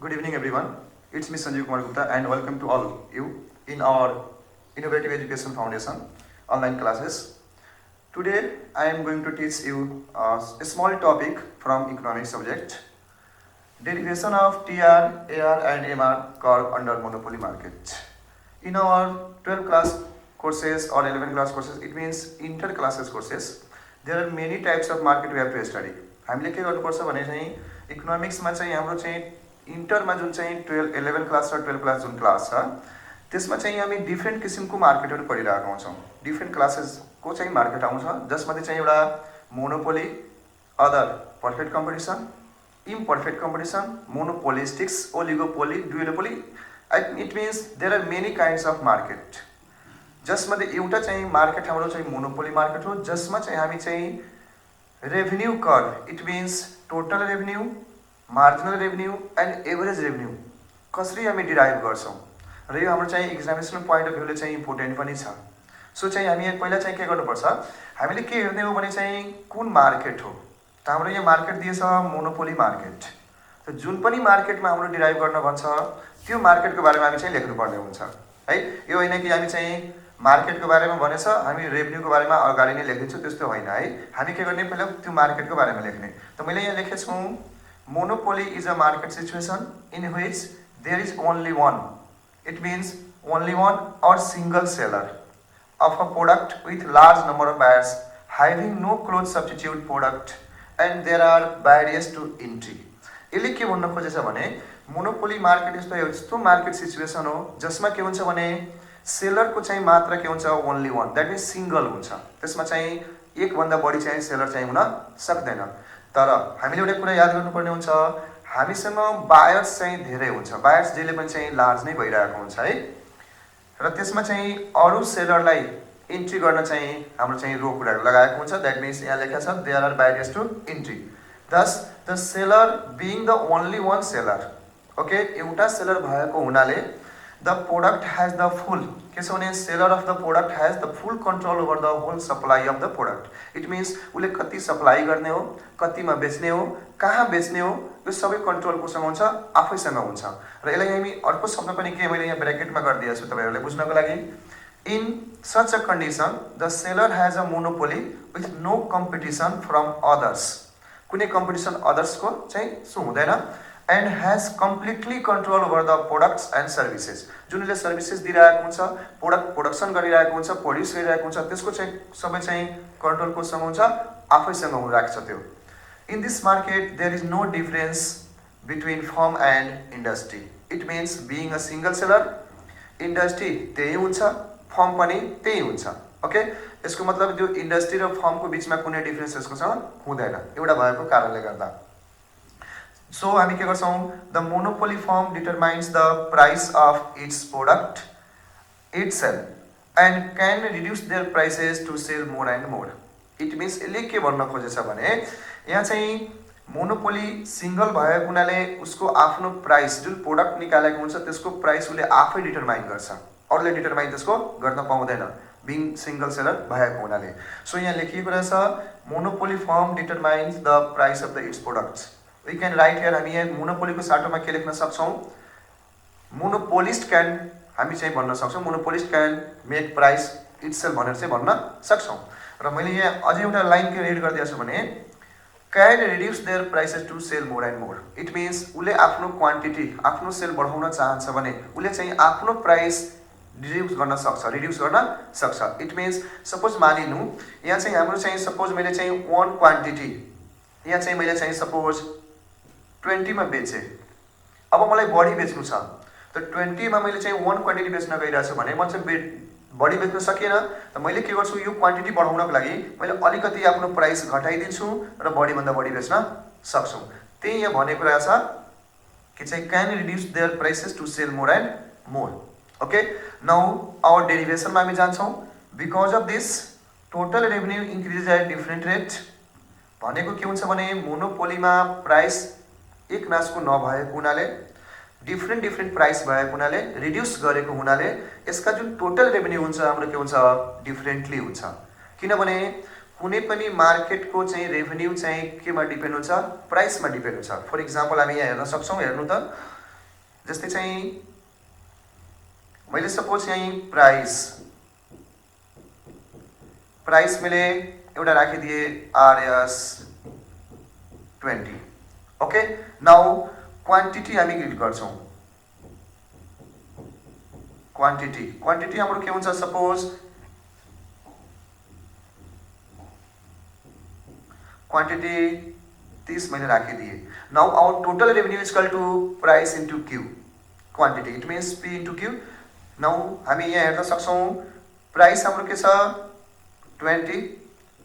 Good evening, everyone. It's me Sanjeev Kumar Gupta, and welcome to all you in our Innovative Education Foundation online classes. Today, I am going to teach you a small topic from economics subject: derivation of TR, AR, and MR curve under monopoly market. In our 12 class courses or 11 class courses, it means inter classes courses. There are many types of market we have to study. हामीले के गर्नुपर्छ भने चाहिँ इकोनोमिक्समा चाहिँ हाम्रो चाहिँ इन्टरमा जुन चाहिँ 11 क्लास र 12 क्लास जुन क्लास छ त्यसमा चाहिँ हामी डिफ्रेन्ट किसिमको मार्केटहरू पढिरहेका हुन्छौँ। डिफ्रेन्ट क्लासेसको चाहिँ मार्केट आउँछ जसमध्ये चाहिँ एउटा monopoly, other perfect competition, imperfect competition, monopolistics, oligopoly, duopoly. It means there are many kinds of market. जसमध्ये एउटा चाहिँ मार्केट हाम्रो चाहिँ मोनोपोली मार्केट हो जसमा चाहिँ हामी चाहिँ revenue curve, it means total revenue, marginal revenue and average revenue कसरी हामी डिराइभ गर्छौँ र यो हाम्रो चाहिँ एक्जामिनेसन पोइन्ट अफ भ्यूले चाहिँ इम्पोर्टेन्ट पनि छ। सो चाहिँ हामी पहिला चाहिँ के गर्नुपर्छ, हामीले के हेर्ने हो भने चाहिँ कुन मार्केट हो त हाम्रो यहाँ मार्केट दिएछ मोनोपोली मार्केट। त जुन पनि मार्केटमा हाम्रो डिराइभ गर्न भन्छ त्यो मार्केटको बारेमा हामी चाहिँ लेख्नुपर्ने हुन्छ है। यो होइन कि हामी चाहिँ मार्केटको बारेमा भनेछ हामी रेभेन्यूको बारेमा अगाडि नै लेखिदिन्छौँ, त्यस्तो होइन है। हामी के गर्ने पहिला त्यो मार्केटको बारेमा लेख्ने। त मैले यहाँ लेखेको छु monopoly is a market situation in which there is only one, it means only one or single seller of a product with large number of buyers having no close substitute product and there are barriers to entry. यसले के भन्न खोजेछ भने monopoly market यस्तो market situation हो जसमा के हुन्छ भने सेलरको चाहिँ मात्रा के हुन्छ only one, that means single हुन्छ। त्यसमा चाहिँ एक भन्दा बढी चाहिँ सेलर चाहिँ हुन सक्दैन। तर हामीले एउटा कुरा याद गर्नुपर्ने हुन्छ, हामीसँग बायर्स चाहिँ धेरै हुन्छ, बायर्स जहिले पनि चाहिँ लार्ज नै भइरहेको हुन्छ है। र त्यसमा चाहिँ अरू सेलरलाई इन्ट्री गर्न चाहिँ हाम्रो चाहिँ रोक लगाएको हुन्छ, द्याट मिन्स यहाँ लेखा छ there are barriers to entry. Thus the seller being the only one seller, okay, एउटा सेलर भएको हुनाले the product has the full, के छ भने seller of the product has the full control over the whole supply of the product. It means उसले कति supply गर्ने हो, कतिमा बेच्ने हो, कहाँ बेच्ने हो, यो सबै कन्ट्रोल कोसँग हुन्छ, आफैसँग हुन्छ। र यसलाई हामी अर्को शब्द पनि के मैले यहाँ ब्र्याकेटमा गरिदिएको छु तपाईँहरूले बुझ्नको लागि। In such a condition the seller has a monopoly with no competition from others, कुनै कम्पिटिसन अदर्सको चाहिँ सो हुँदैन, and has completely control over the products and services, जुनले सर्भिसेस दिइरहेको हुन्छ, प्रोडक्सन गरिरहेको हुन्छ, प्रड्युस गरिरहेको हुन्छ, त्यसको चाहिँ सबै चाहिँ कन्ट्रोल कोसँग हुन्छ, आफैसँग राख्छ त्यो। In this market, there is no difference between firm and industry. It means being a single seller, industry त्यही हुन्छ, firm पनि त्यही हुन्छ, ओके। यसको मतलब त्यो इन्डस्ट्री र फर्मको बिचमा कुनै डिफरेन्स यसको हुँदैन एउटा भएको कारणले गर्दा। सो हामी के गर्छौँ, the monopoly firm determines the price of its product itself and can reduce their prices to sell more and more. It means यसले के भन्न खोजेछ भने यहाँ चाहिँ मोनोपोली सिंगल भएको हुनाले उसको आफ्नो प्राइस, जुन प्रोडक्ट निकालेको हुन्छ त्यसको प्राइस उसले आफै डिटरमाइन गर्छ, अरूले डिटरमाइन त्यसको गर्न पाउँदैन बिङ सिंगल सेलर भएको हुनाले। सो यहाँ लेखिएको रहेछ monopoly firm determines the price of the its products. We can write here, हामी यहाँ मोनोपोलीको साटोमा के लेख्न सक्छौँ, मोनोपोलिस्ट क्यान, हामी चाहिँ भन्न सक्छौँ monopolist can make price itself भनेर चाहिँ भन्न सक्छौँ। र मैले यहाँ अझै एउटा लाइन के रेड गरिदिएको छु भने can reduce their prices to sell more and more. It means उसले आफ्नो क्वान्टिटी, आफ्नो सेल बढाउन चाहन्छ भने उसले चाहिँ आफ्नो प्राइस रिड्युस गर्न सक्छ। इट मिन्स सपोज मानिनु यहाँ चाहिँ हाम्रो चाहिँ सपोज मैले चाहिँ वान क्वान्टिटी यहाँ चाहिँ मैले चाहिँ सपोज 20 मा बेचेँ, अब मलाई बढी बेच्नु छ, त 20 मा मैले चाहिँ वान क्वान्टिटी बेच्न गइरहेको छु भने म चाहिँ बढी बेच्न सकिएन, त मैले के गर्छु, यो क्वान्टिटी बढाउनको लागि मैले अलिकति आफ्नो प्राइस घटाइदिन्छु र बढीभन्दा बढी बेच्न सक्छु। त्यही यहाँ भनेको रहेछ कि चाहिँ can reduce their prices to sell more and more, okay. Now our डेरिभेसनमा हामी जान्छौँ। Because of this total revenue increase at different rate, भनेको के हुन्छ भने मोनोपोलीमा प्राइस एक नासको नभएको हुनाले, डिफ्रेन्ट प्राइस भएको हुनाले, रिड्युस गरेको हुनाले यसका जुन टोटल रेभेन्यू हुन्छ हाम्रो के हुन्छ डिफ्रेन्टली हुन्छ। किनभने कुनै पनि मार्केटको चाहिँ रेभेन्यू चाहिँ केमा डिपेन्ड हुन्छ, प्राइसमा डिपेन्ड हुन्छ। फर इक्जाम्पल हामी यहाँ हेर्न सक्छौँ, हेर्नु त जस्तै चाहिँ मैले सपोज यहीँ प्राइस मैले एउटा राखिदिए RS 20। ओके, नाउ क्वान्टिटी हामी गिभ गर्छौँ। क्वान्टिटी हाम्रो के हुन्छ, सपोज क्वान्टिटी 30 मैले राखिदिए। Now our total revenue is equal to price into Q quantity, it means P into Q. Now हामी यहाँ हेर्न सक्छौँ प्राइस हाम्रो के छ 20,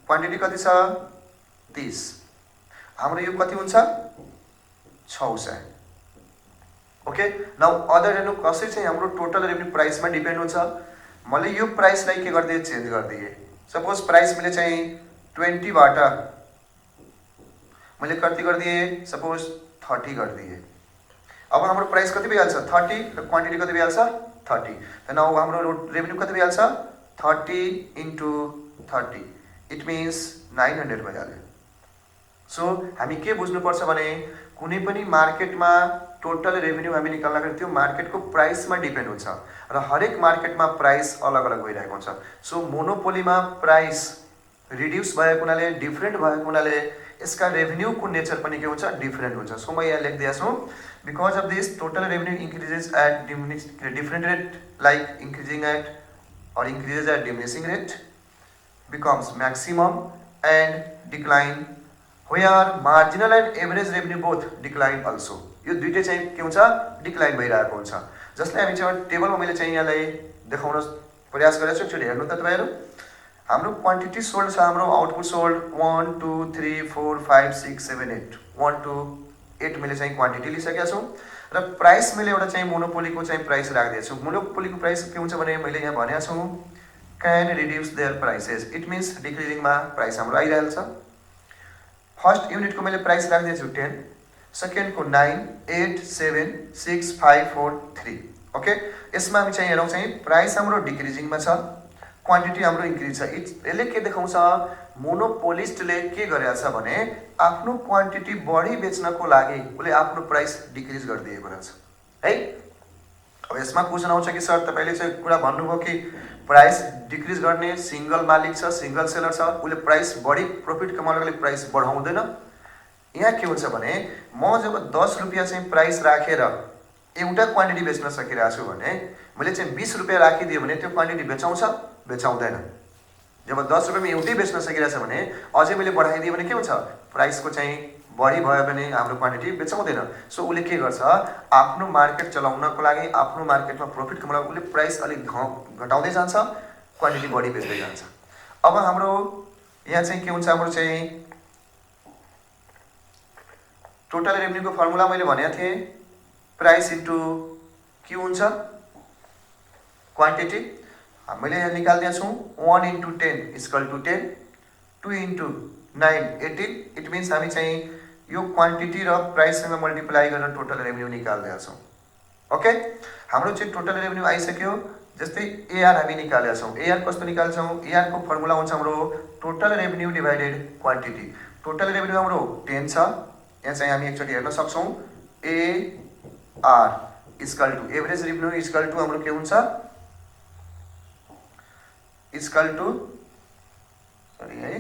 क्वान्टिटी कति छ 30, हाम्रो यो कति हुन्छ 600। ओके, नाउ अदर हेर्नु कसरी चाहिँ हाम्रो टोटल रेभेन्यू प्राइसमा डिपेन्ड हुन्छ। मैले यो प्राइसलाई के गरिदिएँ, चेन्ज गरिदिएँ। सपोज प्राइस मैले चाहिँ 20 बाट मैले कति गरिदिएँ, सपोज 30 गरिदिएँ। अब हाम्रो प्राइस कति भइहाल्छ 30 र क्वान्टिटी कति भइहाल्छ 30। त नाउ हाम्रो रेभेन्यू कति भइहाल्छ 30 इन्टु 30, इट मिन्स 900 भइहाल्यो। सो हामी के बुझ्नुपर्छ भने कुनै पनि मार्केटमा टोटल रेभेन्यू हामी निकाल्दाखेरि त्यो मार्केटको प्राइसमा डिपेन्ड हुन्छ र हरेक मार्केटमा प्राइस अलग अलग भइरहेको हुन्छ। सो मोनोपोलीमा प्राइस रिड्युस भएको हुनाले, डिफरेन्ट भएको हुनाले यसका रेभेन्यूको नेचर पनि के हुन्छ, डिफरेन्ट हुन्छ। सो म यहाँ लेखिदिएको छु, because of this total revenue increases at different rate, like increasing at or increases at diminishing rate, becomes maximum and decline where marginal and average revenue both decline also। यो दुईटै चाहिँ के हुन्छ, डिक्लाइन भइरहेको हुन्छ। जसले हामी चाहिँ टेबलमा मैले चाहिँ यहाँलाई देखाउन प्रयास गरेको छु, एकचोटि हेर्नु त तपाईहरु। हाम्रो क्वान्टिटी सोल्ड छ, हाम्रो आउटपुट सोल्ड 1 2 3 4 5 6 7 8 1 2 8 मैले चाहिँ क्वान्टिटी लिइसकेको छु र प्राइस मैले एउटा चाहिँ मोनोपोलीको चाहिँ प्राइस राखिदिएको छु। मोनोपोलीको प्राइस के हुन्छ भने मैले यहाँ भनेको छु can reduce their prices, it means डिक्रिजिङमा प्राइस हाम्रो आइरहेको छ। फर्स्ट युनिटको मैले प्राइस राखिदिएको छु 10, सेकेन्डको 9 8 7 6 5 4 3। ओके, यसमा हामी चाहिँ हेरौँ चाहिँ प्राइस हाम्रो डिक्रिजिङमा छ, क्वान्टिटी हाम्रो इन्क्रिज छ। यसले के देखाउँछ, मोनोपोलिस्टले के गरेको छ भने आफ्नो क्वान्टिटी बढी बेच्नको लागि उसले आफ्नो प्राइस डिक्रिज गरिदिएको रहेछ है। अब यसमा क्वेसन आउँछ कि सर तपाईले चाहिँ कुरा भन्नुभयो कि प्राइस डिक्रिज गर्ने सिंगल मालिक छ, सिंगल सेलर छ, उसले प्राइस बढी प्रॉफिट कमाउनको लागि प्राइस बढाउँदैन। यहाँ के हुन्छ भने म जब 10 रुपैयाँ चाहिँ प्राइस राखेर एउटा क्वान्टिटी बेच्न सकिरहेको छु भने मैले चाहिँ 20 रुपैयाँ राखिदियो भने त्यो क्वान्टिटी बेचाउँछ, बेचाउँदैन। जब 10 रुपैयाँमा एउटै बेच्न सकिरहेछ भने अझै मैले बढाइदियो भने के हुन्छ, प्राइसको चाहिँ बढी भयो भने हाम्रो क्वान्टिटी बेचाउँदैन। सो उसले के गर्छ, आफ्नो मार्केट चलाउनको लागि, आफ्नो मार्केटमा प्रॉफिट कमाउनको लागि उसले प्राइस अलिक घटाउँदै जान्छ, क्वान्टिटी बढी बेच्दै जान्छ। अब हाम्रो यहाँ चाहिँ के हुन्छ, हाम्रो चाहिँ टोटल रेभेन्यूको फर्मुला मैले भनेको थिएँ, प्राइस इन्टु क्यू हुन्छ क्वान्टिटी। मैले यहाँ निकाल्दिएको छु 1 into 10 equal to 10, 2 into 9 18, it means हामी चाहिँ यो क्वान्टिटी र प्राइससँग मल्टिप्लाई गरेर टोटल रेभेन्यू निकाल्दिएको छौँ। ओके, हाम्रो चाहिँ टोटल रेभेन्यू आइसक्यो। जस्तै एआर हामी निकालेका छौँ। एआर कस्तो निकाल्छौँ, एआर को फर्मुला हुन्छ हाम्रो total revenue divided quantity. Total revenue हाम्रो 10 छ, यहाँ चाहिँ हामी एकचोटि हेर्न सक्छौँ AR equal to average revenue equal to हाम्रो के हुन्छ, इक्वल टु सरी है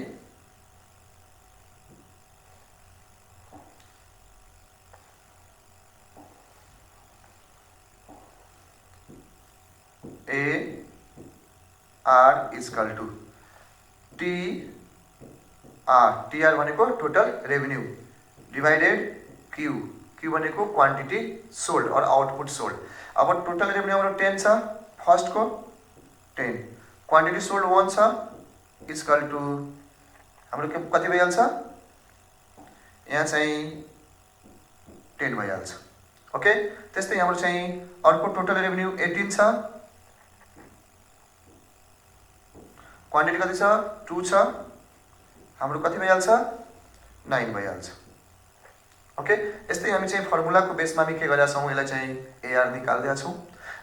A R equal to T R भनेको total revenue divided Q, Q भनेको quantity sold or output sold. अब टोटल रेभेन्यू हाम्रो 10 छ, फर्स्ट को 10, क्वान्टिटी सोल्ड 1 छ, इक्वल टु हाम्रो कति भइहाल्छ, यहाँ चाहिँ 10 भइहाल्छ। ओके, त्यस्तै हाम्रो चाहिँ अर्को टोटल रेभेन्यू 18 छ, क्वान्टिटी कति छ 2 छ, हाम्रो कति भइहाल्छ 9 भइहाल्छ। ओके, यस्तै हामी चाहिँ फर्मुलाको बेसमा हामी के गरेका छौँ, यसलाई चाहिँ एआर निकाल्दिया छौँ।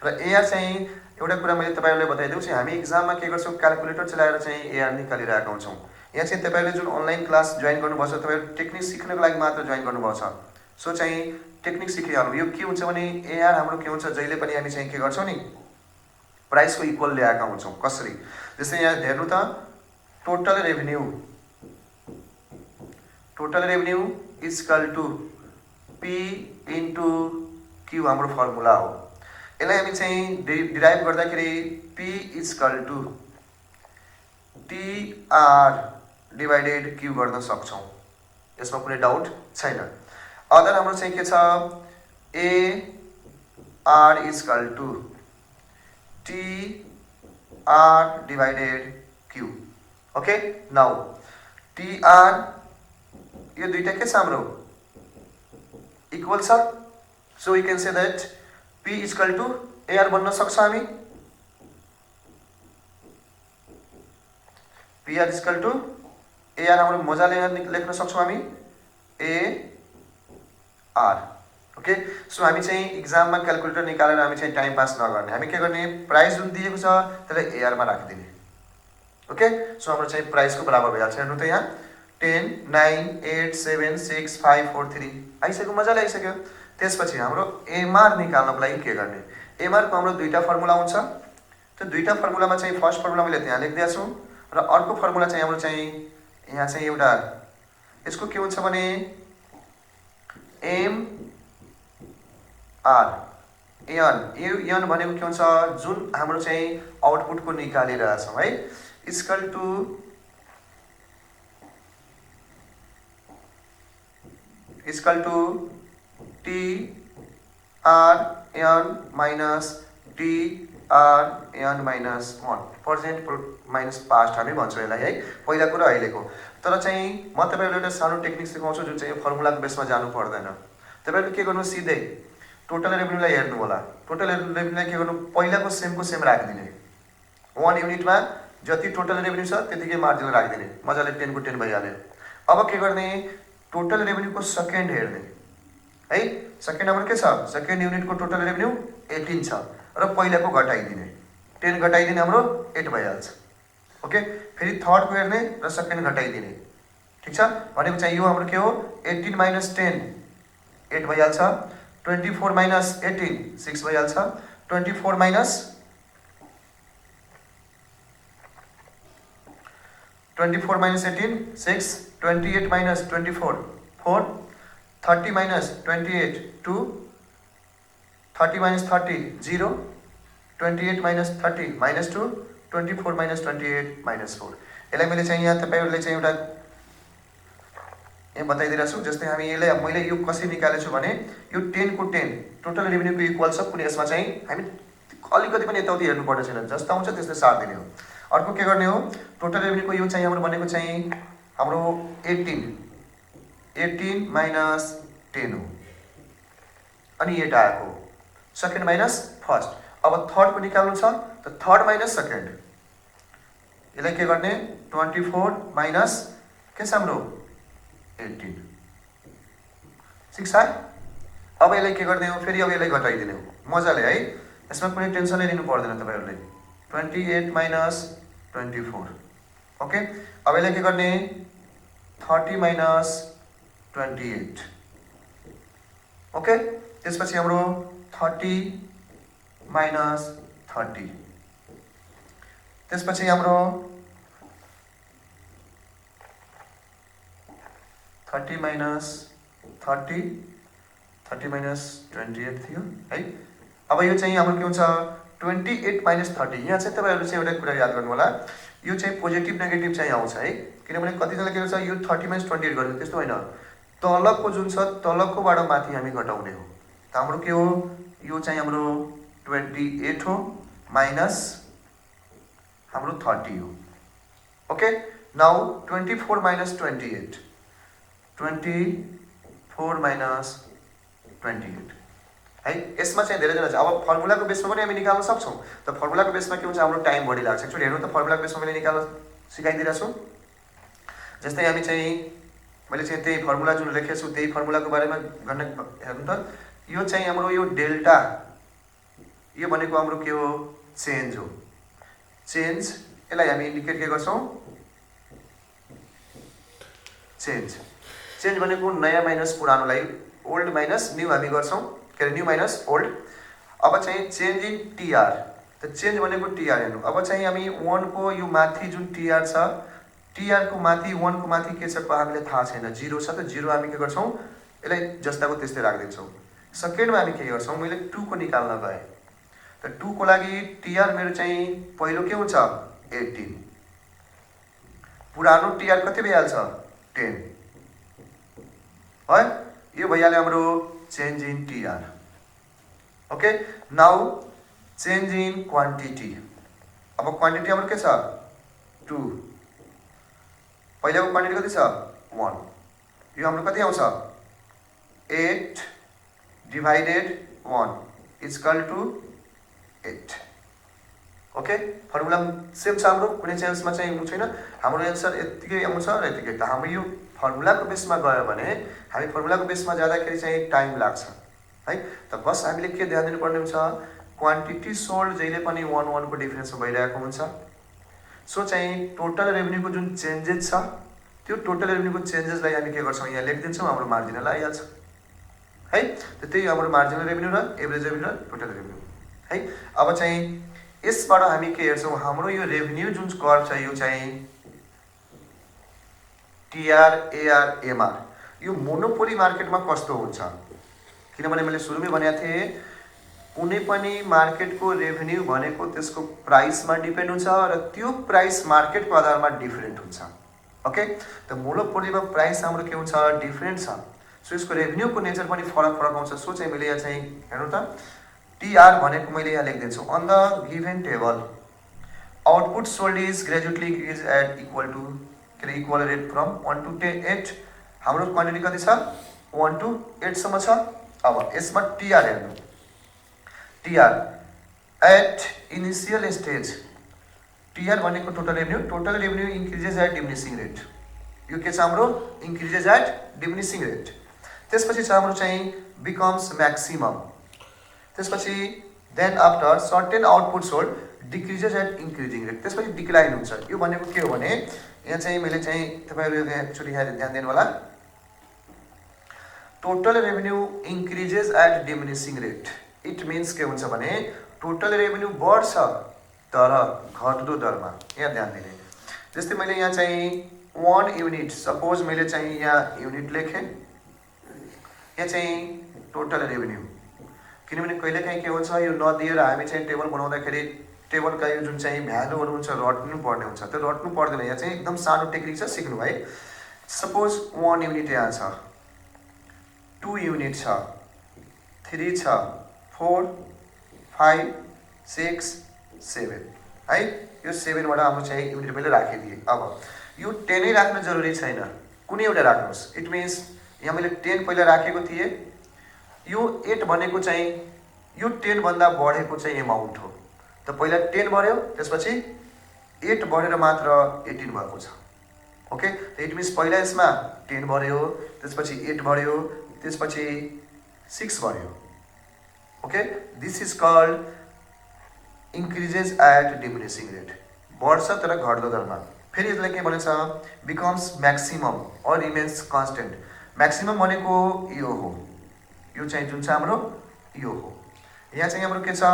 र एआर चाहिँ एउटा कुरा मैले तपाईहरुलाई बताइदिउँ चाहिँ हामी एक्जाममा के गर्छौँ, क्याल्कुलेटर चलाएर चाहिँ एआर निकालिरहेका हुन्छौँ। यहाँ चाहिँ तपाईहरुले जुन अनलाइन क्लास जोइन गर्नुभएको छ, तपाईहरु टेक्निक सिक्नको लागि मात्र जोइन गर्नुभएको छ। सो चाहिँ टेक्निक सिकिहालौँ। यो के हुन्छ भने एआर हाम्रो के हुन्छ जहिले पनि हामी चाहिँ के गर्छौँ नि प्राइसको इक्वल ल्याएका हुन्छौँ। कसरी? जस्तै यहाँ हेर्नु त total revenue is equal to P into Q हाम्रो फर्मुला हो। यसलाई हामी चाहिँ डिराइभ गर्दाखेरि P is equal to TR divided Q गर्न सक्छौँ। यसमा कुनै डाउट छैन। अदर हाम्रो चाहिँ के छ AR is equal to TR divided Q. Okay, now TR यो दुईटा के छ हाम्रो इक्वल छ, so we can say that P is equal to AR बन्न सक्छ। हामी PR is equal to AR हाम्रो मजाले लेख्न सक्छौँ हामी एआर। ओके, सो हामी चाहिँ इक्जाममा क्यालकुलेटर निकालेर हामी चाहिँ टाइम पास नगर्ने, हामी के गर्ने प्राइस जुन दिएको छ त्यसलाई एआरमा राखिदिने। ओके, सो हाम्रो चाहिँ प्राइसको बराबर भइहाल्छ। हेर्नु त यहाँ 10 9 8 7 6 5 4 3 आइसक्यो, मजाले आइसक्यो। त्यसपछि हाम्रो एमआर निकाल्नको लागि के गर्ने? एमआरको हाम्रो दुईटा फर्मुला हुन्छ। त्यो दुईटा फर्मुलामा चाहिँ फर्स्ट फर्मुला मैले त्यहाँ लेखिदिएको छु र अर्को फर्मुला चाहिँ हाम्रो चाहिँ यहाँ चाहिँ एउटा यसको के हुन्छ भने एम आर एन भनेको के हुन्छ जुन हाम्रो चाहिँ आउटपुटको निकालिरहेछौँ है, equal to T R N minus T R N minus 1 present minus past हामी भन्छौँ यसलाई है, पहिलाको र अहिलेको। तर चाहिँ म तपाईँहरूले एउटा सानो टेक्निक सिकाउँछु जुन चाहिँ फर्मुलाको बेसमा जानु पर्दैन। तपाईँहरूले के गर्नु सिधै टोटल रेभेन्यूलाई हेर्नु होला। टोटल रेभेन्यूलाई के गर्नु पहिलाको सेमको सेम राखिदिने, 1 युनिटमा जति टोटल रेभेन्यू छ त्यतिकै मार्जिन राखिदिने, मजाले 10 को 10 भइहाल्यो। अब के गर्ने टोटल रेभेन्यूको सेकेन्ड हेर्ने है, सेकेन्ड नम्बर के छ सेकेन्ड युनिटको टोटल रेभेन्यू 18 छ र पहिलाको घटाइदिने 10 घटाइदिने हाम्रो 8 भइहाल्छ। ओके, फेरि थर्डको हेर्ने र सेकेन्ड घटाइदिने, ठिक छ। भनेको चाहिँ यो हाम्रो के हो 18 माइनस 10 8 भइहाल्छ, 24 माइनस 18 6 भइहाल्छ, 24 minus 18 6, 28 minus 24 4, 30 minus 28 2, 30 minus 30 0, 28 minus 30 minus 2, 24 minus 28 minus 4। यसलाई मैले चाहिँ यहाँ तपाईँहरूले चाहिँ एउटा यहाँ बताइदिरहेको छु। जस्तै हामी यसलाई मैले यो कसरी निकालेको छु भने यो 10 को 10 टोटल रेभेन्यूको इक्वल छ, कुनै यसमा चाहिँ हामी अलिकति पनि यताउति हेर्नु पर्ने छैन, जस्तो आउँछ त्यस्तै साथ दिने हो। अर्को के गर्ने हो टोटल रेभेन्यूको यो चाहिँ हाम्रो भनेको चाहिँ हाम्रो 18 माइनस 10 हो, अनि 8 आएको सेकेन्ड माइनस फर्स्ट। अब थर्डको निकाल्नु छ त थर्ड माइनस सेकेन्ड, यसलाई के गर्ने 24 माइनस के छ हाम्रो 18 6 आयो। अब यसलाई के गर्ने हो फेरि अब यसलाई घटाइदिने हो मजाले है, यसमा कुनै टेन्सनै लिनु पर्दैन तपाईँहरूले। 28 माइनस 24। ओके, अब यसलाई के गर्ने 30 माइनस 28। ओके, त्यसपछि हाम्रो 30 माइनस 30, त्यसपछि हाम्रो 30 माइनस 30, 30 माइनस 28 थियो है। अब यो चाहिँ हाम्रो के हुन्छ 28 माइनस 30। यहाँ चाहिँ तपाईँहरूले चाहिँ एउटा कुरा याद गर्नु होला, यो चाहिँ पोजिटिभ नेगेटिभ चाहिँ आउँछ है, किनभने कतिजनाले के गर्छ यो 30 माइनस 28 गर्ने, त्यस्तो होइन। तलको जुन छ तलकोबाट माथि हामी घटाउने हो, त हाम्रो के हो यो चाहिँ हाम्रो 28 हो माइनस हाम्रो 30 हो। ओके, नाउ 24 माइनस 28, 24 माइनस 28 है। यसमा चाहिँ धेरैजना छ। अब फर्मुलाको बेसमा पनि हामी निकाल्न सक्छौँ। त फर्मुलाको बेसमा के हुन्छ हाम्रो टाइम बढी लाग्छ। एकचोटि हेर्नु त फर्मुलाको बेसमा मैले निकाल्न सिकाइदिरहेको छु। जस्तै हामी चाहिँ मैले चाहिँ त्यही फर्मुला जुन लेखेको छु त्यही फर्मुलाको बारेमा गर्न हेर्नु त, यो चाहिँ हाम्रो यो डेल्टा यो भनेको हाम्रो के हो चेन्ज हो, चेन्ज। यसलाई हामी इन्डिकेट के गर्छौँ चेन्ज। चेन्ज भनेको नयाँ माइनस पुरानोलाई ओल्ड माइनस न्यू हामी गर्छौँ, के अरे न्यू माइनस ओल्ड। अब चाहिँ चेन्ज इन टीआर, त चेन्ज भनेको टीआर हेर्नु। अब चाहिँ हामी 1 को यो माथि जुन टीआर छ, टीआर को माथि 1 को माथि के छ हामीलाई थाहा छैन, 0 छ, त 0 हामी के गर्छौँ, यसलाई जस्ताको त्यस्तै राखिदिन्छौँ। सेकेन्डमा हामी के गर्छौँ, मैले 2 को निकाल्न गएँ, त 2 को लागि टीआर मेरो चाहिँ पहिलो के हुन्छ 18, पुरानो टीआर कति भइहाल्छ 10 है। यो भइहाल्यो हाम्रो change in TR. Okay, now change in quantity. अब क्वान्टिटी हाम्रो के छ 2, पहिलाको क्वान्टिटी कति छ 1, यो हाम्रो कति आउँछ 8 divided 1 is equal to 8। Okay, formula same छ हाम्रो, कुनै चेन्जमा चाहिँ छैन। हाम्रो एन्सर यतिकै आउँछ र यतिकै। त हामी यो फर्मुलाको बेसमा गयो भने, हामी फर्मुलाको बेसमा जाँदाखेरि चाहिँ टाइम लाग्छ है। त बस हामीले के ध्यान दिनुपर्ने हुन्छ, क्वान्टिटी सोल्ड जहिले पनि 1 को डिफरेन्समा भइरहेको हुन्छ। सो चाहिँ टोटल रेभेन्यूको जुन चेन्जेस छ, त्यो टोटल रेभेन्यूको चेन्जेसलाई हामी के गर्छौँ, यहाँ लेखिदिन्छौँ, हाम्रो मार्जिनल आइहाल्छ है। त त्यही हाम्रो मार्जिनल रेभेन्यू र एभरेज रेभेन्यू र टोटल रेभेन्यू है। अब चाहिँ यसबाट हामी के हेर्छौँ, हाम्रो यो रेभेन्यू जुन कर्भ छ, यो चाहिँ टीआर एआर एमआर, यो मोनोपोली मार्केटमा कस्तो हुन्छ। किनभने मैले सुरुमै भनेको थिएँ, कुनै पनि मार्केटको रेभेन्यू भनेको त्यसको प्राइसमा डिपेन्ड हुन्छ र त्यो प्राइस मार्केटको आधारमा डिफरेन्ट हुन्छ। ओके, त मोनोपोलीमा प्राइस हाम्रो के हुन्छ डिफरेन्ट छ, सो यसको रेभेन्यूको नेचर पनि फरक फरक आउँछ। सो चाहिँ मैले यहाँ चाहिँ हेर्नु त, टीआर भनेको मैले यहाँ लेखिदिन्छु, on the given table output sold is gradually is at equal to के AR equal rate from 1 to 8। हाम्रो क्वान्टिटी कति छ 1 to 8 सम्म छ। अब यसमा टीआर हेर्नु, TR at initial stage, TR भनेको total revenue increases at diminishing rate. यो के छ हाम्रो इन्क्रिजेज एट डिमिनिसिङ रेट। त्यसपछि छ हाम्रो चाहिँ बिकम्स म्याक्सिमम, त्यसपछि then after certain output sold decreases at increasing rate, त्यसपछि डिक्लाइन हुन्छ। यो भनेको के हो भने, यहाँ चाहिँ मैले चाहिँ तपाईँहरू एक्चुअली यहाँ ध्यान दिनु होला, total revenue increases at diminishing rate. It means के हुन्छ भने टोटल रेभेन्यू बढ्छ तर घट्दो दरमा। यहाँ ध्यान दिने, जस्तै मैले यहाँ चाहिँ 1 युनिट, सपोज मैले चाहिँ यहाँ युनिट लेखेँ, यहाँ चाहिँ टोटल रेभेन्यू। किनभने कहिलेकाहीँ के हुन्छ, यो नदिएर हामी चाहिँ टेबल बनाउँदाखेरि टेबलका यो जुन चाहिँ भ्यालुहरू हुन्छ रट्नु पर्ने हुन्छ, त्यो रट्नु पर्दैन। यहाँ चाहिँ एकदम सानो टेक्निक छ, सिक्नु है। सपोज 1 युनिट यहाँ छ, 2 युनिट छ, 3 छ, 4 5 6 7 है। यो 7 बाट हाम्रो चाहिँ युनिट मैले राखिदिएँ। अब यो 10 नै राख्नु जरुरी छैन, कुनै एउटा राख्नुहोस्। इट मिन्स यहाँ मैले 10 पहिला राखेको थिएँ, यो 8 भनेको चाहिँ यो 10 भन्दा बढेको चाहिँ एमाउन्ट हो। त पहिला 10 बढ्यो, त्यसपछि 8 बढेर मात्र 18 भएको छ। ओके, त इट मिन्स पहिला यसमा 10 बढ्यो, त्यसपछि 8 बढ्यो, त्यसपछि 6 बढ्यो। Okay, this is called increases at diminishing rate, बढ्छ तर घट्दो दरमा। फेरि यसलाई के भनिन्छ, becomes maximum or remains constant. Maximum भनेको यो हो, यो चाहिँ जुन छ हाम्रो यो हो। यहाँ चाहिँ हाम्रो के छ,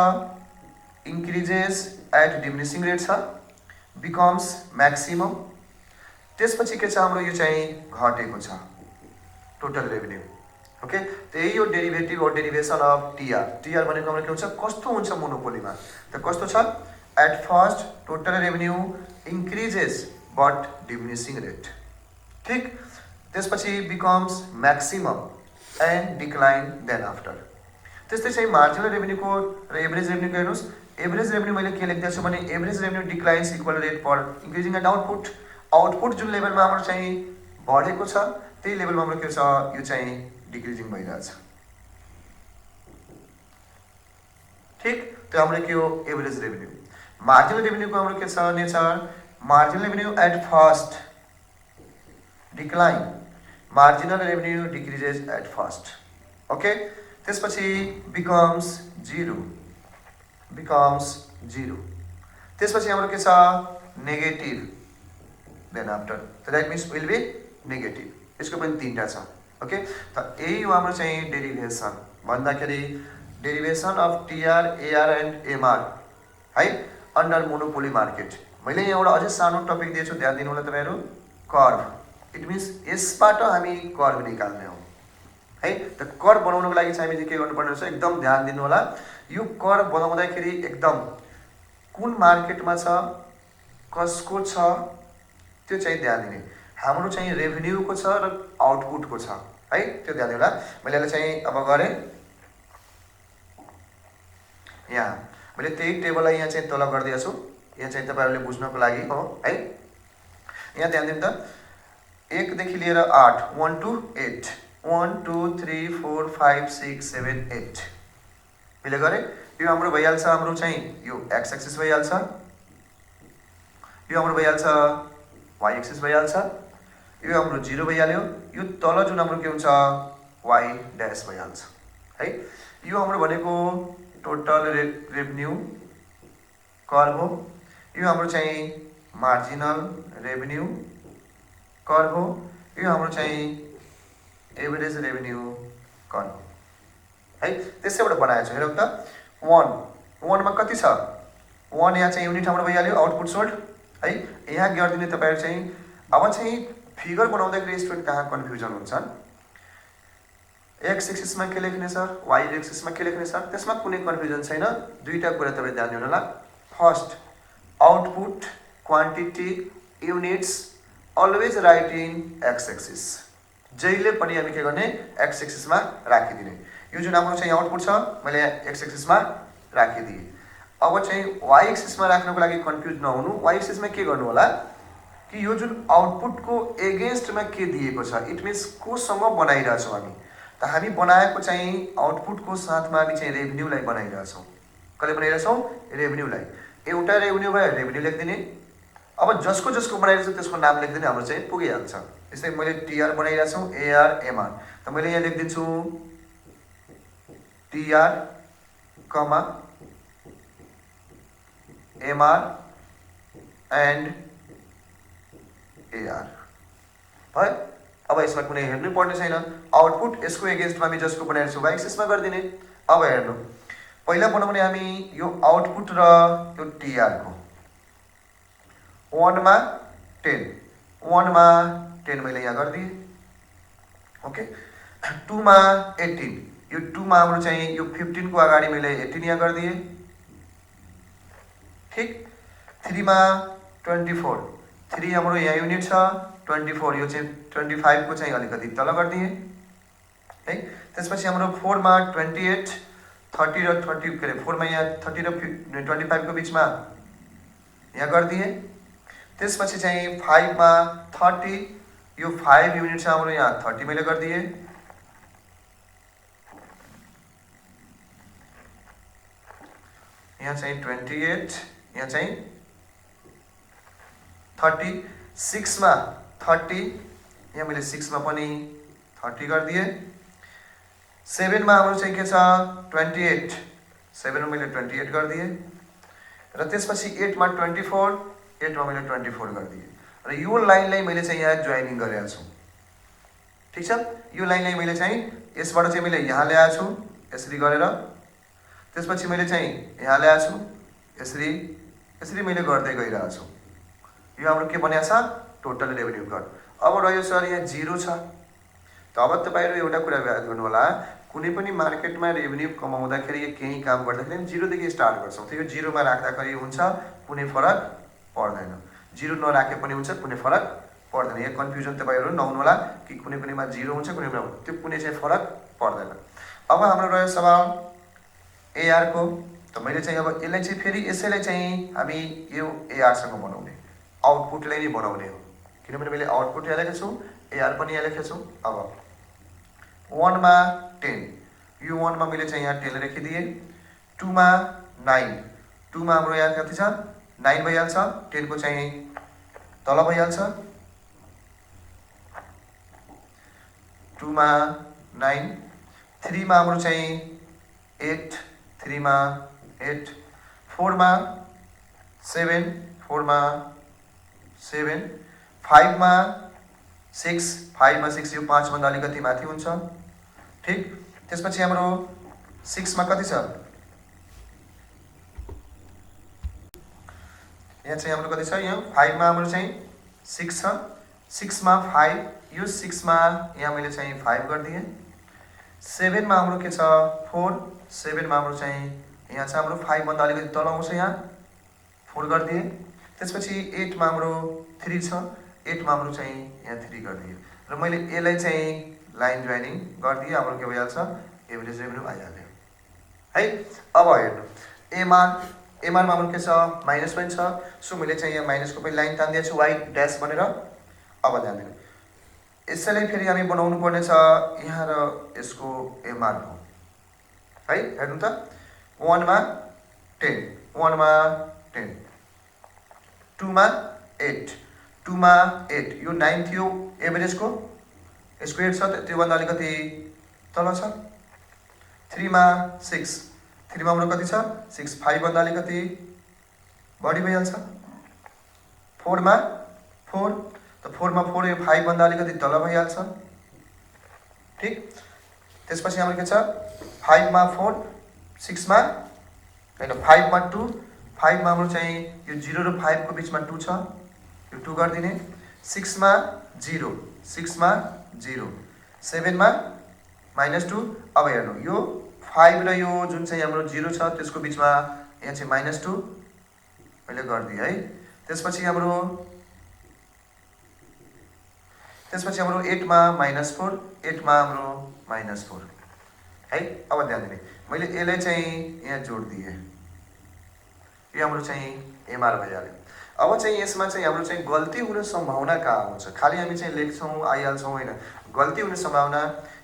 इन्क्रिजेज एट डिमिनिसिङ रेट छ, बिकम्स म्याक्सिमम। त्यसपछि के छ हाम्रो, यो चाहिँ घटेको छ टोटल रेभेन्यू। ओके, त्यही यो डेरिभेटिभ और डेरिभेसन अफ टीआर। टीआर भनेको हाम्रो के हुन्छ, कस्तो हुन्छ मोनोपोलीमा। त कस्तो छ, at first total revenue increases but diminishing rate. ठिक, त्यसपछि becomes maximum and decline then after. त्यस्तै चाहिँ मार्जिनल रेभेन्यूको र एभरेज रेभेन्यूको हेर्नुहोस्। एभरेज रेभेन्यू मैले के लेख्दैछु भने, average revenue declines equal rate for increasing at output. Output जुन लेभलमा हाम्रो चाहिँ बढेको छ, त्यही लेभलमा हाम्रो के छ, यो चाहिँ डिक्रिजिङ भइरहेछ। ठिक, त्यो हाम्रो के हो, एभरेज रेभेन्यू। मार्जिनल रेभेन्यूको हाम्रो के छ nature, marginal revenue at first decline, marginal revenue decreases at first. Okay, त्यसपछि बिकम्स जिरो, त्यसपछि हाम्रो के छ, नेगेटिभ देन आफ्टर। त that means will be negative. यसको पनि 3टा छ। ओके, त यही हो हाम्रो चाहिँ डेरिभेसन भन्दाखेरि derivation of TR AR and MR है अन्डर मोनोपोली मार्केट। मैले यहाँ एउटा अझै सानो टपिक दिएछु, ध्यान दिनु होला तपाईँहरू। कर्भ, इट मिन्स यसबाट हामी कर्भ निकाल्ने हो है। त कर्भ बनाउनको लागि चाहिँ हामीले के गर्नुपर्ने रहेछ, एकदम ध्यान दिनु होला। यो कर्भ बनाउँदाखेरि एकदम कुन मार्केटमा छ, कसको छ, त्यो चाहिँ ध्यान दिने। हाम्रो चाहिँ रेभेन्यूको छ र आउटपुटको छ है, त्यो ध्यान दिनु होला। मैले यसलाई चाहिँ अब गरेँ, यहाँ मैले त्यही टेबललाई यहाँ चाहिँ तल गरिदिएको छु, यहाँ चाहिँ तपाईँहरूले बुझ्नको लागि हो है। यहाँ ध्यान दिनु त, 1 देखि लिएर 8, 1 to 8, 1 2 3 4 5 6 7 8 मैले गरेँ। यो हाम्रो भइहाल्छ, हाम्रो चाहिँ यो एक्स एक्सिस भइहाल्छ, यो हाम्रो भइहाल्छ वाइ एक्सिस भइहाल्छ, यो हाम्रो 0 भइहाल्यो, यो तल जुन हाम्रो के हुन्छ वाइ ड्यास भइहाल्छ है। यो हाम्रो भनेको टोटल रेभेन्यू कर्भ हो। यो हाम्रो चाहिँ मार्जिनल रेभेन्यू कर्भ हो। यो हाम्रो चाहिँ एभरेज रेभेन्यू कर्भ है। त्यसैबाट बनाएको छु, हेरौँ त। 1 मा कति छ, 1 यहाँ चाहिँ युनिट हाम्रो भइहाल्यो, आउटपुट सोल्ड है। यहाँ गरिदिने तपाईँहरू चाहिँ अब चाहिँ फिगर बनाउँदाखेरि स्टुडेन्ट कहाँ कन्फ्युजन हुन्छन्, एक्स एक्सिसमा के लेख्ने सर, वाइ एक्सिसमा के लेख्ने सर, त्यसमा कुनै कन्फ्युजन छैन। दुईवटा कुरा तपाईँ ध्यान दिनु होला। First, output quantity units always right in x axis, जहिले पनि हामी के गर्ने एक्स एक्सिसमा राखिदिने। यो जुन हाम्रो चाहिँ आउटपुट छ मैले एक्स एक्सिसमा राखिदिएँ। अब चाहिँ वाइ एक्सिसमा राख्नको लागि कन्फ्युज नहुनु, वाइ एक्सिसमा के गर्नु होला कि यो जुन आउटपुटको एगेन्स्टमा के दिएको छ, इट मिन्स कोसँग बनाइरहेछौँ हामी, त हामी बनाएको चाहिँ आउटपुटको साथमा हामी चाहिँ रेभेन्यूलाई बनाइरहेछौँ। कसले बनाइरहेछौँ, रेभेन्यूलाई। एउटा रेभेन्यू भयो, रेभेन्यू लेखिदिने। अब जसको जसको बनाइरहेछ त्यसको नाम लेखिदिने, हाम्रो चाहिँ पुगिहाल्छ। जस्तै मैले टिआर बनाइरहेको छु, एआर एमआर, त मैले यहाँ लेखिदिन्छु TR comma MR and AR भयो। अब यसमा कुनै हेर्नै पर्ने छैन, आउटपुट यसको एगेन्स्टमा हामी जसको बनाइरहेको छु वाइ एक्सिसमा गरिदिने। अब हेर्नु, पहिला बनाउने हामी यो आउटपुट र यो टिआरको। 1 मा 10, 1 मा 10 मैले यहाँ गरिदिएँ, ओके। 2 मा 18, यो 2 मा हाम्रो चाहिँ यो 15 को अगाडि मैले 18 यहाँ गरिदिएँ, ठिक। 3 मा 24, 3 हाम्रो यहाँ युनिट छ, 24 यो चाहिँ 25 को चाहिँ अलिकति तल गरिदिएँ है। त्यसपछि हाम्रो 4 मा 28, 30 र 20 के अरे 4 मा यहाँ 30 र 25 को बिचमा यहाँ गरिदिएँ। त्यसपछि चाहिँ 5 मा 30, यो 5 युनिट छ हाम्रो यहाँ 30 मैले गरिदिएँ। यहाँ चाहिँ 28, यहाँ चाहिँ 30, 6 मा 30, यहाँ मैले 6 मा पनि 30 गरिदिएँ। 7 मा हाम्रो चाहिँ के छ 28, 7 मा मैले 28 गरिदिएँ। र त्यसपछि 8 मा 24, 8 मा मैले 24 गरिदिएँ। र यो लाइनलाई मैले चाहिँ यहाँ जोइनिङ गरेको छु, ठिक छ। यो लाइनलाई मैले चाहिँ यसबाट चाहिँ मैले यहाँ ल्याएको छु यसरी गरेर, त्यसपछि मैले चाहिँ यहाँ ल्याएको छु यसरी, यसरी मैले गर्दै गइरहेको छु। यो हाम्रो के बनेको छ टोटल रेभेन्यू कर्भ। अब रह्यो सर यहाँ 0 छ, त अब तपाईहरु एउटा कुरा याद गर्नु होला, कुनै पनि मार्केटमा रेभेन्यू कमाउँदाखेरि केही काम गर्दाखेरि 0 देखि स्टार्ट गर्छौं। त्यो 0 मा राख्दाखेरि हुन्छ, कुनै फरक पर्दैन। 0 नराखे पनि हुन्छ, कुनै फरक पर्दैन। यहाँ कन्फ्युजन तपाईहरु नहुनु होला कि कुनै कुनैमा 0 हुन्छ, कुनैमा त्यो कुनै चाहिँ फरक पर्दैन। अब हाम्रो रह्यो सवाल एआर को, त मैले चाहिँ अब यसलाई चाहिँ फेरि यसैलाई चाहिँ हामी यो एआर सँग बनाउने, आउटपुटलाई नै बनाउने हो, किनभने मैले आउटपुट यहाँ लेखेको छु, एआर पनि यहाँ लेखेको छु। अब 1 मा 10, यो 1 मा मैले चाहिँ यहाँ 10 लेखिदिए। 2 मा 9, 2 मा हाम्रो यहाँ कति छ 9 भइहाल्छ, 10 को चाहिँ तल भइहाल्छ। 2 मा 9, 3 मा हाम्रो चाहिँ 8, 3 मा 8, 4 मा 7, 4 मा 7, 5 मा 6 5 मा 6 यो 5 भन्दा अलिकति माथि हुन्छ ठीक त्यसपछि हाम्रो 6 मा कति छ यहाँ चाहिँ हाम्रो कति छ यहाँ 5 मा हाम्रो चाहिँ 6 छ 6 मा 5 यो 6 मा यहाँ मैले चाहिँ 5 गर्दिए 7 मा हाम्रो के छ 4 7 मा हाम्रो चाहिँ यहाँ चाहिँ हाम्रो 5 भन्दा अलिकति तल आउँछ यहाँ 4 गर्दिए त्यसपछि 8 मा हाम्रो 3 छ 8 मा हाम्रो चाहिँ यहाँ 3 गर्दिए र मैले ए लाई चाहिँ लाइन जोइनिङ गर्दिए हाम्रो के भइहाल्छ एभरेज रेभेन्यू आइहाल्यो है अब हेर्नु ए मा हाम्रो के छ माइनस पनि छ सो मैले चाहिँ यहाँ माइनसको पनि लाइन तान्दिएको छु वाइ ड्यास भनेर अब ध्यान दिनु यसैलाई फेरि हामी बनाउनु पर्ने छ यहाँ र यसको एमआर हो है हेर्नु त 1 मा 10 1 मा 10 2 मा 8 2 मा 8 यो 9 थियो एभरेजको यसको 8 छ त्यो भन्दा अलिकति तल छ 3 मा 6 3 मा हाम्रो कति छ 6 5 भन्दा अलिकति बढी भइहाल्छ 4 मा 4 त 4 मा 4 यो 5 भन्दा अलिकति तल भइहाल्छ ठीक त्यसपछि हाम्रो के छ 5 मा 4 6 मा हैन 5 मा 2 5 मा हाम्रो चाहिँ यो 0 र 5 को बीचमा 2 छ यो 2 गर्दिने 6 मा 0 6 मा 0 7 मा -2 अब हेर्नु यो 5 र यो जुन चाहिँ हाम्रो 0 छ त्यसको बीचमा यहाँ चाहिँ -2 मैले गर्दिए है त्यसपछि हाम्रो 8 मा -4 8 मा हाम्रो -4 है अब ध्यान दिने मैले ए लाई चाहिँ यहाँ जोड दिए यो हाम्रो चाहिँ एमआर भइहाल्यो अब चाहिँ यसमा चाहिँ हाम्रो चाहिँ गल्ती हुने सम्भावना कहाँ हुन्छ खाली हामी चाहिँ लेख्छौँ आइहाल्छौँ हैन गल्ती हुने सम्भावना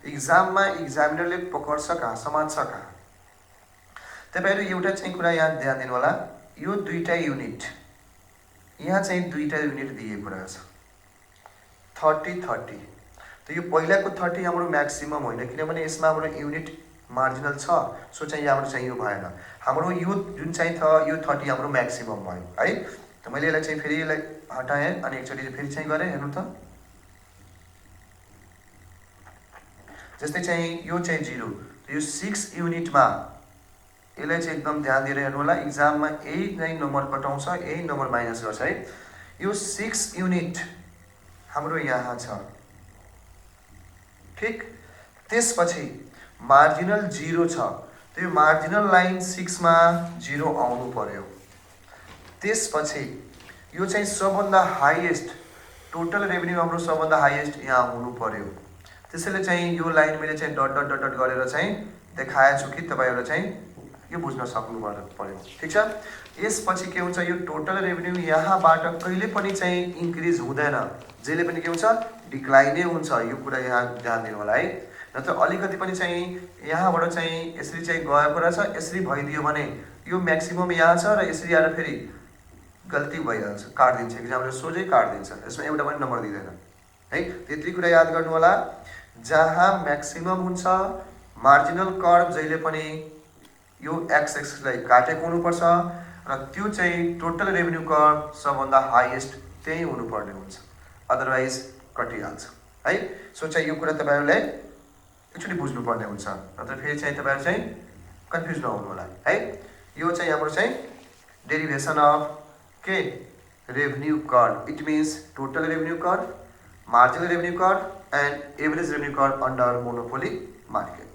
एक्जाममा एक्जामिनरले पकड्छ कहाँ समात्छ कहाँ तपाईहरु एउटा चाहिँ कुरा यहाँ ध्यान दिनु होला यो दुईटा युनिट यहाँ चाहिँ दुईटा युनिट दिएको रहेछ 30 30 त यो पहिलाको 30 हाम्रो म्याक्सिमम होइन किनभने यसमा हाम्रो युनिट मार्जिनल छ सो चाहिँ हाम्रो चाहिँ यो भएन हाम्रो यो जुन चाहिँ छ यो 30 हाम्रो म्याक्सिमम भयो है त मैले यसलाई चाहिँ फेरि यसलाई हटाएँ अनि एकचोटी फेरि चाहिँ गरेँ हेर्नु त जस्तै चाहिँ यो चाहिँ 0 यो 6 युनिटमा यसलाई चाहिँ एकदम ध्यान दिएर हेर्नु होला एक्जाममा यही नै नम्बर कटाउँछ यही नम्बर माइनस गर्छ है यो 6 युनिट हाम्रो यहाँ छ ठीक त्यसपछि मार्जिनल 0 छ त्यो मार्जिनल लाइन 6 मा 0 आउनु पर्यो त्यसपछि यो चाहिँ सबभन्दा हाईएस्ट टोटल रेभेन्यू हाम्रो सबभन्दा हाईएस्ट यहाँ हुनु पर्यो त्यसैले चाहिँ यो लाइन मैले चाहिँ डट डट डट डट गरेर चाहिँ देखाएको छु कि तपाईहरुले चाहिँ यो बुझ्न सक्नु पर्यो ठीक छ यसपछि के हुन्छ यो टोटल रेभेन्यू यहाँबाट कहिले पनि चाहिँ इन्क्रिज हुँदैन जहिले पनि के हुन्छ डिक्लाइनै हुन्छ यो कुरा यहाँ ध्यान दिनु होला है नत्र अलिकति पनि चाहिँ यहाँबाट चाहिँ यसरी चाहिँ गएको रहेछ यसरी भइदियो भने यो म्याक्सिमम यहाँ छ र यसरी आएर फेरि गल्ती भइहाल्छ काट्दिन्छ एक्जामले सोझै काट्दिन्छ यसमा एउटा पनि नम्बर दिँदैन है त्यति कुरा याद गर्नु होला जहाँ म्याक्सिमम हुन्छ मार्जिनल कर्व जहिले पनि यो एक्स एक्सिसलाई काटेको हुनुपर्छ र त्यो चाहिँ टोटल रेभेन्यू कर्व सबभन्दा हाईएस्ट त्यही हुनुपर्ने हुन्छ अदरवाइज कटिहाल्छ है सो चाहिँ यो कुरा तपाईहरुले एकचोटि बुझ्नुपर्ने हुन्छ नत्र फेरि चाहिँ तपाईहरु चाहिँ कन्फ्युज नहुनु होला है यो चाहिँ हाम्रो चाहिँ डेरिभेसन अफ के revenue curve it means total revenue curve marginal revenue curve and average revenue curve under monopoly market.